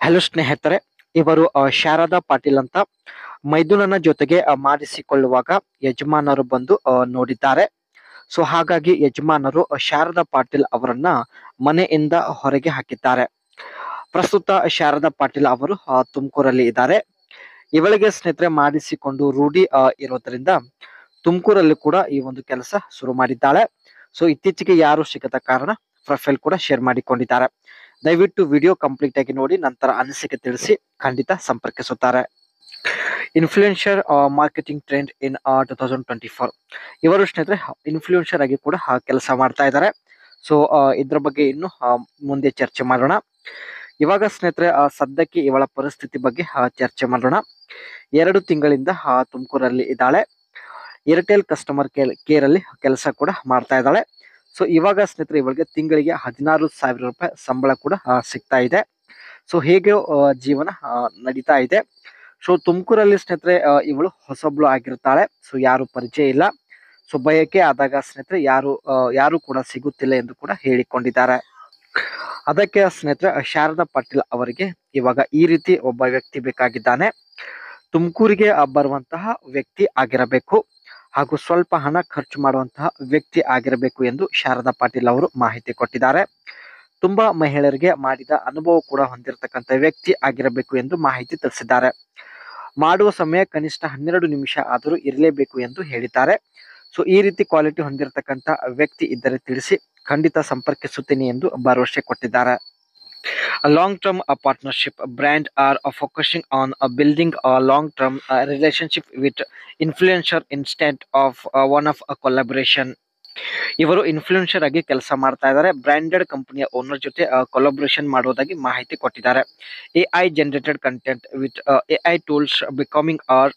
Hello ಸ್ನೇಹಿತರೆ, ಇವರು ಶಾರದಾ ಪಾಟೀಲ್ ಅಂತ ಮೈದುನನ ಜೊತೆಗೆ ಮಾಡಿಸಿಕೊಳ್ಳುವಾಗ ಯಜಮಾನರು ಬಂದು ನೋಡಿದ್ದಾರೆ. ಸೊ ಹಾಗಾಗಿ ಯಜಮಾನರು ಶಾರದಾ ಪಾಟೀಲ್ ಅವರನ್ನ ಮನೆಯಿಂದ ಹೊರಗೆ ಹಾಕಿದ್ದಾರೆ. ಪ್ರಸ್ತುತ ಶಾರದಾ ಪಾಟೀಲ್ ಅವರು ತುಮಕೂರಲ್ಲಿ ಇದ್ದಾರೆ. ಇವಳಿಗೆ ಸ್ನೇಹಿತರೆ ಮಾಡಿಸಿಕೊಂಡು ರೂಢಿ ಇರೋದ್ರಿಂದ ತುಮಕೂರಲ್ಲಿ ಕೂಡ ಈ ಒಂದು ಕೆಲಸ ಶುರು ಮಾಡಿದ್ದಾಳೆ. ಸೊ ಇತ್ತೀಚೆಗೆ ಯಾರು ಸಿಗದ ಕಾರಣ ಪ್ರೊಫೈಲ್ ಕೂಡ ಶೇರ್ ಮಾಡಿಕೊಂಡಿದ್ದಾರೆ. ದಯವಿಟ್ಟು ವಿಡಿಯೋ ಕಂಪ್ಲೀಟ್ ಆಗಿ ನೋಡಿ ನಂತರ ಅನಿಸಿಕೆ ತಿಳಿಸಿ ಖಂಡಿತ ಸಂಪರ್ಕಿಸುತ್ತಾರೆ. Influencer marketing trend in 2024. ಇವರು ಸ್ನೇಹಿತರೆ ಇನ್ಫ್ಲುಯೆನ್ಸರ್ ಆಗಿ ಕೂಡ ಕೆಲಸ ಮಾಡ್ತಾ ಇದ್ದಾರೆ. ಸೊ ಇದ್ರ ಬಗ್ಗೆ ಇನ್ನು ಮುಂದೆ ಚರ್ಚೆ ಮಾಡೋಣ. ಇವಾಗ ಸ್ನೇಹಿತರೆ ಸದ್ಯಕ್ಕೆ ಇವಳ ಪರಿಸ್ಥಿತಿ ಬಗ್ಗೆ ಚರ್ಚೆ ಮಾಡೋಣ. 2 ತಿಂಗಳಿಂದ ತುಮಕೂರಲ್ಲಿ ಇದ್ದಾಳೆ. ಏರ್ಟೆಲ್ ಕಸ್ಟಮರ್ ಕೇರ್ ಅಲ್ಲಿ ಕೆಲಸ ಕೂಡ ಮಾಡ್ತಾ ಇದ್ದಾಳೆ. ಸೊ ಇವಾಗ ಸ್ನೇಹಿತರೆ ಇವಳಿಗೆ ತಿಂಗಳಿಗೆ 16,000 ರೂಪಾಯಿ ಸಂಬಳ ಕೂಡ ಸಿಗ್ತಾ ಇದೆ. ಸೊ ಹೇಗೆ ಜೀವನ ನಡೀತಾ ಇದೆ. ಸೊ ತುಮಕೂರಲ್ಲಿ ಸ್ನೇಹಿತರೆ ಇವಳು ಹೊಸಬ್ಳು ಆಗಿರ್ತಾಳೆ. ಸೊ ಯಾರು ಪರಿಚಯ ಇಲ್ಲ. ಸೊ ಬಯಕೆ ಆದಾಗ ಸ್ನೇಹಿತರೆ ಯಾರು ಕೂಡ ಸಿಗುತ್ತಿಲ್ಲ ಎಂದು ಕೂಡ ಹೇಳಿಕೊಂಡಿದ್ದಾರೆ. ಅದಕ್ಕೆ ಸ್ನೇಹಿತರೆ ಶಾರದಾ ಪಾಟೀಲ್ ಅವರಿಗೆ ಇವಾಗ ಈ ರೀತಿ ಒಬ್ಬ ವ್ಯಕ್ತಿ ಬೇಕಾಗಿದ್ದಾನೆ. ತುಮಕೂರಿಗೆ ಬರುವಂತಹ ವ್ಯಕ್ತಿ ಆಗಿರಬೇಕು ಹಾಗೂ ಸ್ವಲ್ಪ ಹಣ ಖರ್ಚು ಮಾಡುವಂತಹ ವ್ಯಕ್ತಿ ಆಗಿರಬೇಕು ಎಂದು ಶಾರದಾ ಪಾಟೀಲ್ ಅವರು ಮಾಹಿತಿ ಕೊಟ್ಟಿದ್ದಾರೆ. ತುಂಬಾ ಮಹಿಳೆಯರಿಗೆ ಮಾಡಿದ ಅನುಭವ ಕೂಡ ಹೊಂದಿರತಕ್ಕಂಥ ವ್ಯಕ್ತಿ ಆಗಿರಬೇಕು ಎಂದು ಮಾಹಿತಿ ತಿಳಿಸಿದ್ದಾರೆ. ಮಾಡುವ ಸಮಯ ಕನಿಷ್ಠ 12 ನಿಮಿಷ ಆದರೂ ಇರಲೇಬೇಕು ಎಂದು ಹೇಳಿದ್ದಾರೆ. ಸೊ ಈ ರೀತಿ ಕ್ವಾಲಿಟಿ ಹೊಂದಿರತಕ್ಕಂಥ ವ್ಯಕ್ತಿ ಇದ್ದರೆ ತಿಳಿಸಿ ಖಂಡಿತ ಸಂಪರ್ಕಿಸುತ್ತೀನಿ ಎಂದು ಭರವಸೆ ಕೊಟ್ಟಿದ್ದಾರೆ. A long-term partnership brand are focusing on building a long-term relationship with influencer instead of one of a collaboration. ಇವರು ಇನ್ಫ್ಲುಯೆನ್ಸರ್ ಆಗಿ ಕೆಲಸ ಮಾಡ್ತಾ ಇದ್ದಾರೆ. ಬ್ರಾಂಡೆಡ್ ಕಂಪನಿಯ ಓನರ್ ಜೊತೆ ಕೊಲಾಬರೇಷನ್ ಮಾಡೋದಾಗಿ ಮಾಹಿತಿ ಕೊಟ್ಟಿದ್ದಾರೆ. AI generated content with AI tools becoming are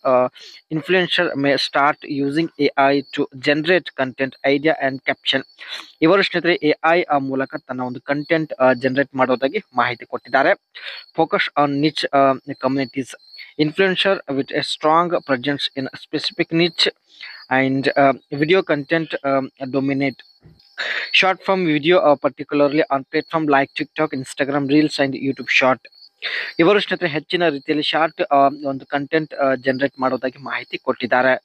influencer may start using AI to generate content idea and caption. ಇವರು ಸ್ನೇಹಿತರೆ AI ಮೂಲಕ ತನ್ನ ಒಂದು ಕಂಟೆಂಟ್ ಜನರೇಟ್ ಮಾಡೋದಾಗಿ ಮಾಹಿತಿ ಕೊಟ್ಟಿದ್ದಾರೆ. Focus on niche communities. Influencer with a strong presence in a specific niche and video content dominate. Short form video particularly on platform like TikTok, Instagram Reels and YouTube Short. ಇವರು ಸ್ನೇಹಿತರೆ ಹೆಚ್ಚಿನ ರೀತಿಯಲ್ಲಿ short ಒಂದು content generate ಮಾಡೋದಾಗಿ ಮಾಹಿತಿ ಕೊಟ್ಟಿದ್ದಾರೆ.